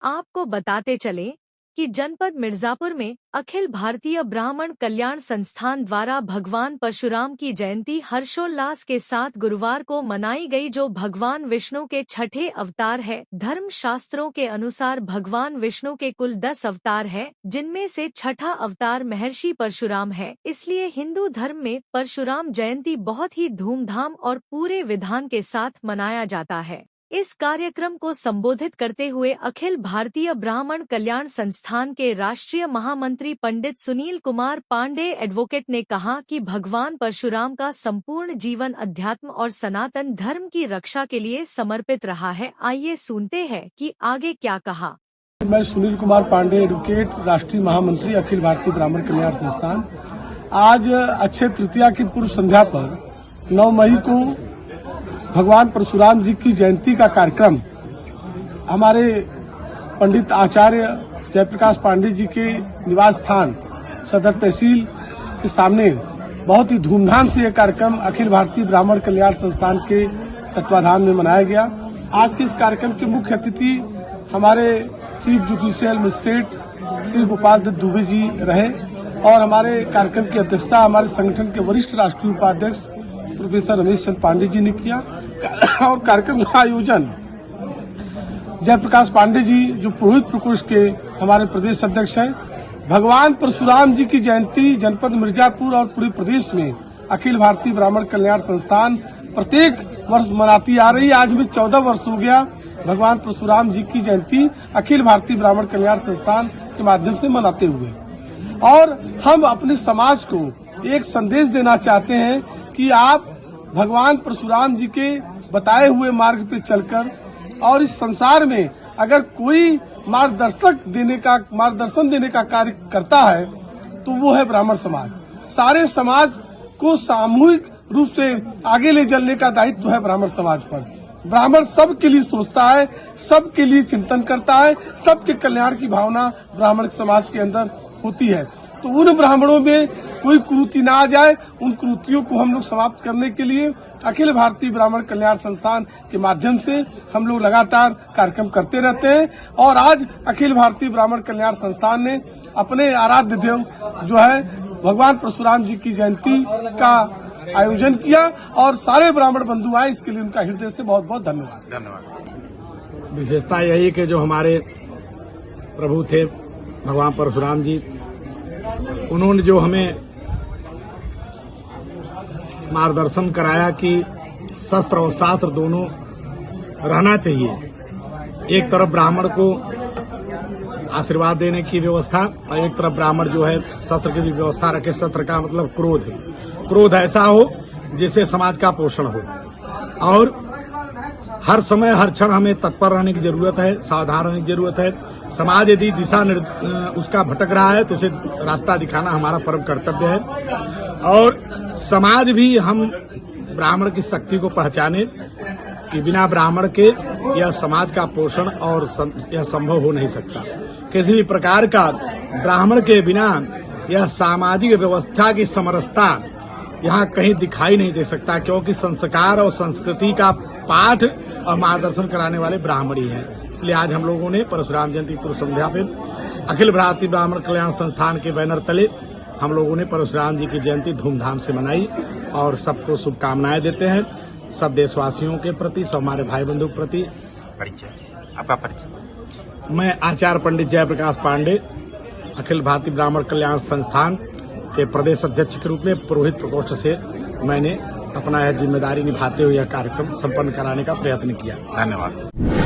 आपको बताते चले कि जनपद मिर्जापुर में अखिल भारतीय ब्राह्मण कल्याण संस्थान द्वारा भगवान परशुराम की जयंती हर्षोल्लास के साथ गुरुवार को मनाई गई, जो भगवान विष्णु के छठे अवतार है। धर्म शास्त्रों के अनुसार भगवान विष्णु के कुल 10 अवतार है, जिनमें से छठा अवतार महर्षि परशुराम है। इसलिए हिंदू धर्म में परशुराम जयंती बहुत ही धूमधाम और पूरे विधान के साथ मनाया जाता है। इस कार्यक्रम को संबोधित करते हुए अखिल भारतीय ब्राह्मण कल्याण संस्थान के राष्ट्रीय महामंत्री पंडित सुनील कुमार पांडे एडवोकेट ने कहा कि भगवान परशुराम का संपूर्ण जीवन अध्यात्म और सनातन धर्म की रक्षा के लिए समर्पित रहा है। आइए सुनते हैं कि आगे क्या कहा। मैं सुनील कुमार पांडे एडवोकेट, राष्ट्रीय महामंत्री अखिल भारतीय ब्राह्मण कल्याण संस्थान। आज अक्षय तृतीया की पूर्व संध्या पर 9 मई को भगवान परशुराम जी की जयंती का कार्यक्रम हमारे पंडित आचार्य जयप्रकाश पांडे जी के निवास स्थान सदर तहसील के सामने बहुत ही धूमधाम से यह कार्यक्रम अखिल भारतीय ब्राह्मण कल्याण संस्थान के तत्वाधान में मनाया गया। आज के इस कार्यक्रम के मुख्य अतिथि हमारे chief judicial magistrate Shri Gopal Dutt Dubey ji रहे और हमारे कार्यक्रम की अध्यक्षता हमारे संगठन के वरिष्ठ राष्ट्रीय उपाध्यक्ष प्रोफेसर रमेश चंद्र पांडे जी ने किया और कार्यक्रम का आयोजन जयप्रकाश पांडे जी, जो पुरोहित प्रकोष्ठ के हमारे प्रदेश अध्यक्ष हैं। भगवान परशुराम जी की जयंती जनपद मिर्जापुर और पूरे प्रदेश में अखिल भारतीय ब्राह्मण कल्याण संस्थान प्रत्येक वर्ष मनाती आ रही। आज में 14 वर्ष हो गया भगवान परशुराम जी की जयंती अखिल भारतीय ब्राह्मण कल्याण संस्थान के माध्यम से मनाते हुए, और हम अपने समाज को एक संदेश देना चाहते हैं कि आप भगवान परशुराम जी के बताए हुए मार्ग पे चलकर, और इस संसार में अगर कोई मार्गदर्शन देने का कार्य करता है तो वो है ब्राह्मण समाज। सारे समाज को सामूहिक रूप से आगे ले चलने का दायित्व है ब्राह्मण समाज पर। ब्राह्मण सबके लिए सोचता है, सबके लिए चिंतन करता है, सबके कल्याण की भावना ब्राह्मण समाज के अंदर होती है। तो उन ब्राह्मणों में कोई कुरीति ना आ जाए, उन कुरीतियों को हम लोग समाप्त करने के लिए अखिल भारतीय ब्राह्मण कल्याण संस्थान के माध्यम से हम लोग लगातार कार्यक्रम करते रहते हैं। और आज अखिल भारतीय ब्राह्मण कल्याण संस्थान ने अपने आराध्य देव जो है भगवान परशुराम जी की जयंती का आयोजन किया और सारे ब्राह्मण बंधु आए, इसके लिए उनका हृदय से बहुत बहुत धन्यवाद। विशेषता यही कि जो हमारे प्रभु थे भगवान परशुराम जी, उन्होंने जो हमें मार्गदर्शन कराया कि शस्त्र और शास्त्र दोनों रहना चाहिए। एक तरफ ब्राह्मण को आशीर्वाद देने की व्यवस्था और एक तरफ ब्राह्मण जो है शस्त्र की भी व्यवस्था रखे। शस्त्र का मतलब क्रोध ऐसा हो जिससे समाज का पोषण हो, और हर समय हर क्षण हमें तत्पर रहने की जरूरत है, सावधान रहने की जरूरत है। समाज यदि दिशा उसका भटक रहा है तो उसे रास्ता दिखाना हमारा परम कर्तव्य है। और समाज भी हम ब्राह्मण की शक्ति को पहचाने कि बिना ब्राह्मण के यह समाज का पोषण और यह संभव हो नहीं सकता। किसी भी प्रकार का ब्राह्मण के बिना यह सामाजिक व्यवस्था की समरसता यहाँ कहीं दिखाई नहीं दे सकता, क्योंकि संस्कार और संस्कृति का पाठ और मार्गदर्शन कराने वाले ब्राह्मण ही हैं। इसलिए आज हम लोगों ने परशुराम जयंती पूर्व संध्या पे अखिल भारतीय ब्राह्मण कल्याण संस्थान के बैनर तले हम लोगों ने परशुराम जी की जयंती धूमधाम से मनाई और सबको शुभकामनाएं देते हैं। सब देशवासियों के प्रति, सब हमारे भाई बंधु के प्रति। आपका परिचय? मैं आचार्य पंडित जयप्रकाश पांडे अखिल भारतीय ब्राह्मण कल्याण संस्थान के प्रदेश अध्यक्ष के रूप में पुरोहित प्रकोष्ठ से मैंने अपना यह जिम्मेदारी निभाते हुए यह कार्यक्रम संपन्न कराने का प्रयत्न किया। धन्यवाद।